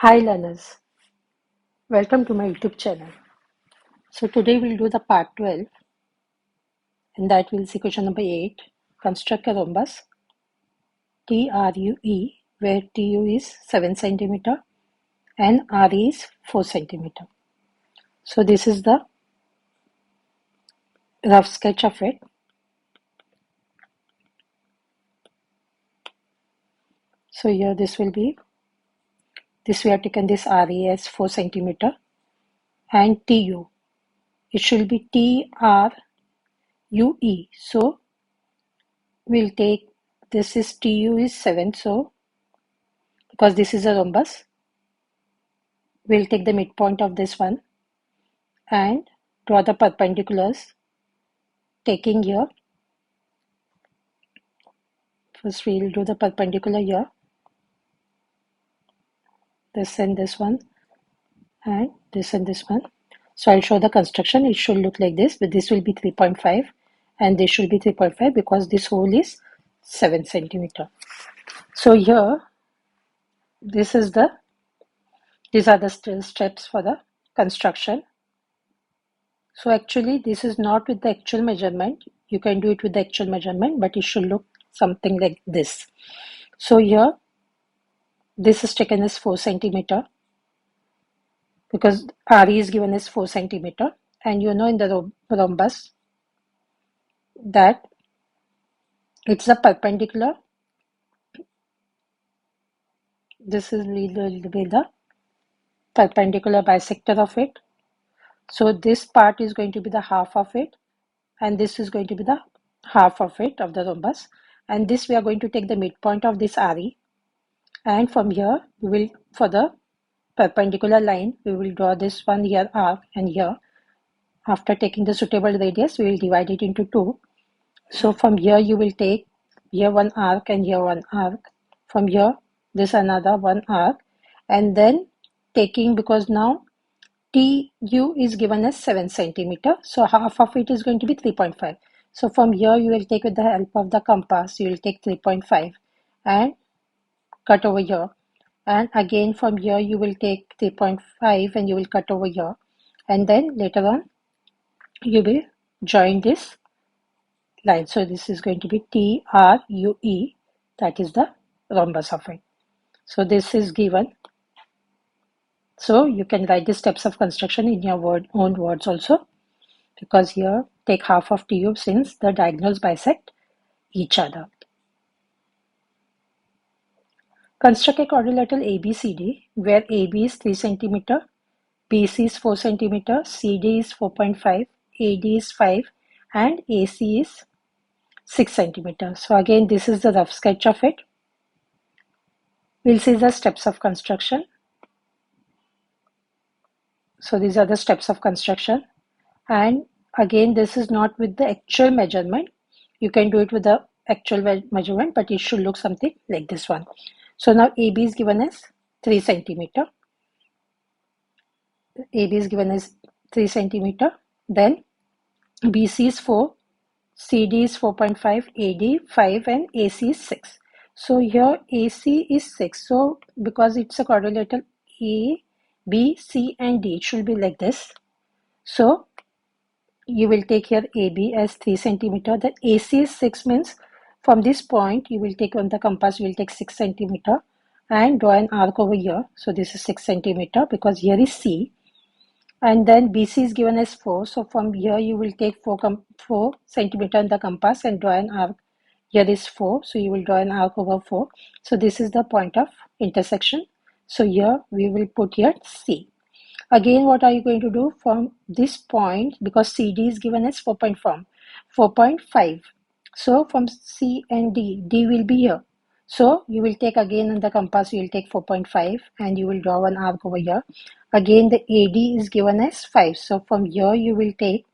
Hi learners, welcome to my YouTube channel. So today we'll do the part 12 and that will see question number 8. Construct a rhombus TRUE where TU is 7 centimeter and RE is 4 centimeter. So this is the rough sketch of it. So here this will be, we have taken this RE as 4 centimeter and TU. It should be TRUE. So we'll take, this is TU is 7, so because this is a rhombus, we'll take the midpoint of this one and draw the perpendiculars, taking here, first we'll do the perpendicular here, this and this one, and this and this one. So I'll show the construction. It should look like this, but this will be 3.5 and this should be 3.5 because this hole is 7 centimeter. So here, these are the steps for the construction. So actually this is not with the actual measurement. You can do it with the actual measurement, but it should look something like this. So here, this is taken as 4 centimeter because RE is given as 4 centimeter, and you know in the rhombus that it's a perpendicular. This will be the perpendicular bisector of it. So this part is going to be the half of it, and this is going to be the half of it of the rhombus, and this we are going to take the midpoint of this RE, and from here we will, for the perpendicular line, we will draw this one here arc, and here after taking the suitable radius we will divide it into 2. So from here you will take here one arc and here one arc, from here this another one arc, and then taking, because now TU is given as 7 centimeter, so half of it is going to be 3.5. So from here you will take, with the help of the compass, you will take 3.5 and cut over here, and again from here you will take 3.5 and you will cut over here, and then later on you will join this line. So this is going to be TRUE, that is the rhombus of it. So this is given. So you can write the steps of construction in your own words also, because here take half of TU since the diagonals bisect each other. Construct a quadrilateral ABCD where AB is 3 centimeter, BC is 4 centimeter, CD is 4.5, AD is 5, and AC is 6 centimeters. So again, this is the rough sketch of it. We'll see the steps of construction. So these are the steps of construction, and again this is not with the actual measurement. You can do it with the actual measurement, but it should look something like this one. So now AB is given as 3 centimeter. AB is given as 3 centimeter. Then BC is 4, CD is 4.5, AD 5, and AC is 6. So here AC is 6. So because it's a quadrilateral A, B, C, and D, it should be like this. So you will take here AB as 3 centimeter. The AC is 6 means from this point you will take, on the compass you will take 6 centimeter and draw an arc over here. So this is 6 centimeter because here is C. And then BC is given as 4. So from here you will take 4 centimeter in the compass and draw an arc. Here is 4. So you will draw an arc over 4. So this is the point of intersection. So here we will put here C. Again, what are you going to do from this point, because CD is given as 4.5. So from C and D, D will be here. So you will take again in the compass, you will take 4.5 and you will draw an arc over here. Again, the AD is given as 5. So from here you will take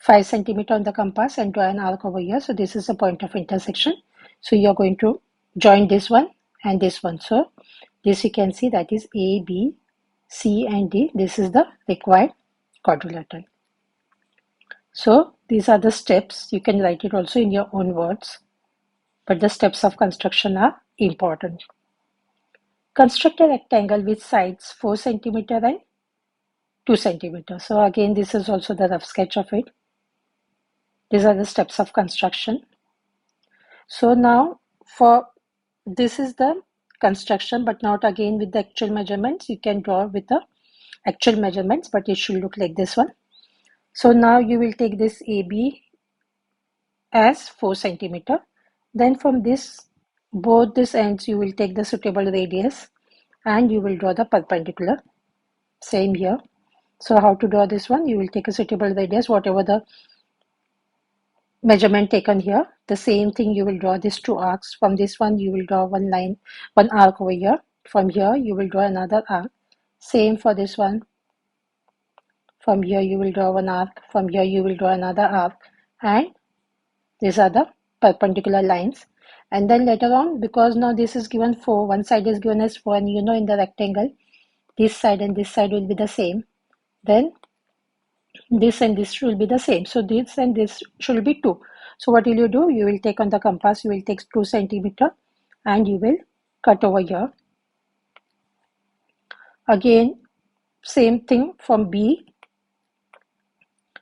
5 centimeter on the compass and draw an arc over here. So this is the point of intersection. So you are going to join this one and this one. So this you can see, that is A, B, C, and D. This is the required quadrilateral. So these are the steps. You can write it also in your own words, but the steps of construction are important. Construct a rectangle with sides 4 centimeter and 2 centimeter. So again, this is also the rough sketch of it. These are the steps of construction. So now for this is the construction, but not again with the actual measurements. You can draw with the actual measurements, but it should look like this one. So now you will take this AB as 4 centimeter. Then from this, both these ends, you will take the suitable radius and you will draw the perpendicular. Same here. So how to draw this one? You will take a suitable radius, whatever the measurement taken here. The same thing, you will draw these two arcs. From this one, you will draw one line, one arc over here. From here, you will draw another arc. Same for this one. From here, you will draw one arc. From here, you will draw another arc. And these are the perpendicular lines. And then later on, because now this is given 4, one side is given as 4, and you know in the rectangle, this side and this side will be the same. Then this and this will be the same. So this and this should be 2. So what will you do? You will take on the compass, you will take 2 centimeter and you will cut over here. Again, same thing from B.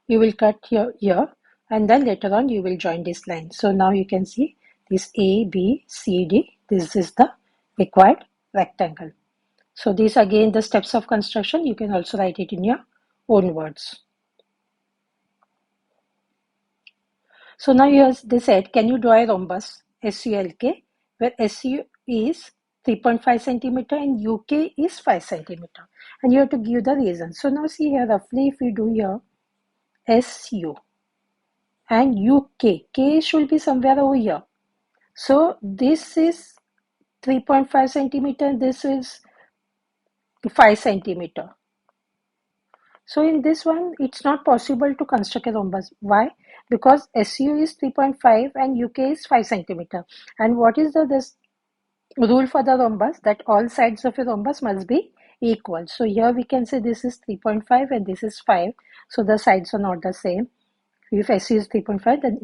You will cut here, and then later on you will join this line. So now you can see this A, B, C, D. This is the required rectangle. So these again the steps of construction. You can also write it in your own words. So now here's they said, can you draw a rhombus SULK where SU is 3.5 centimeter and UK is 5 centimeter, and you have to give the reason. So now see here roughly if we do here SU and UK, K should be somewhere over here. So this is 3.5 centimeter and this is 5 centimeter. So in this one, it's not possible to construct a rhombus. Why? Because SU is 3.5 and UK is 5 centimeter. And what is this rule for the rhombus? That all sides of a rhombus must be equal. So here we can say this is 3.5 and this is 5. So the sides are not the same. If SU is 3.5, then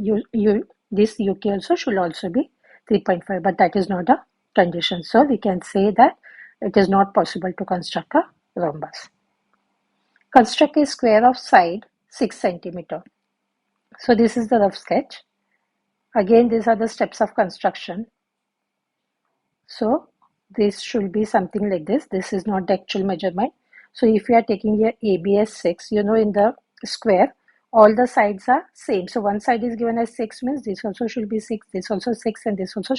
this UK also should also be 3.5. But that is not a condition. So we can say that it is not possible to construct a rhombus. Construct a square of side 6 centimeter. So this is the rough sketch. Again, these are the steps of construction. So this should be something like this. This is not the actual measurement. So if you are taking your AB as 6, you know in the square, all the sides are same. So one side is given as 6 means this also should be 6, this also 6 and this also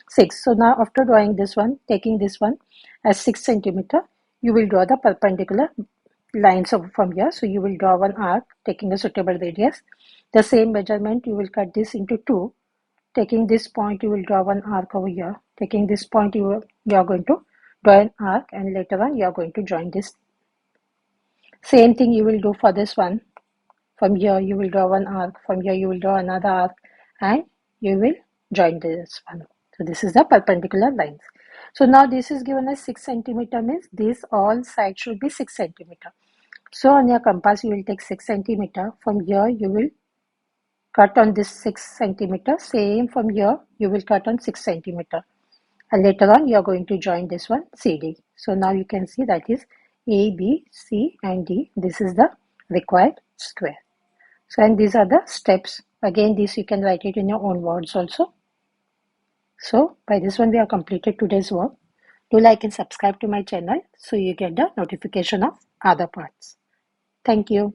6. So now after drawing this one, taking this one as 6 centimeter, you will draw the perpendicular lines from here. So you will draw one arc taking a suitable radius. The same measurement, you will cut this into 2. Taking this point, you will draw one arc over here. Taking this point, you are going to draw an arc, and later on you are going to join this. Same thing you will do for this one. From here you will draw one arc. From here you will draw another arc, and you will join this one. So this is the perpendicular lines. So now this is given as 6 centimeter means this all sides should be 6 centimeter. So on your compass you will take 6 centimeter. From here you will cut on this 6 centimeter. Same from here you will cut on 6 centimeter. And later on you are going to join this one CD. So now you can see that is A, B, C and D. This is the required square. So and these are the steps. Again this you can write it in your own words also. So by this one we have completed today's work. Do like and subscribe to my channel so you get the notification of other parts. Thank you.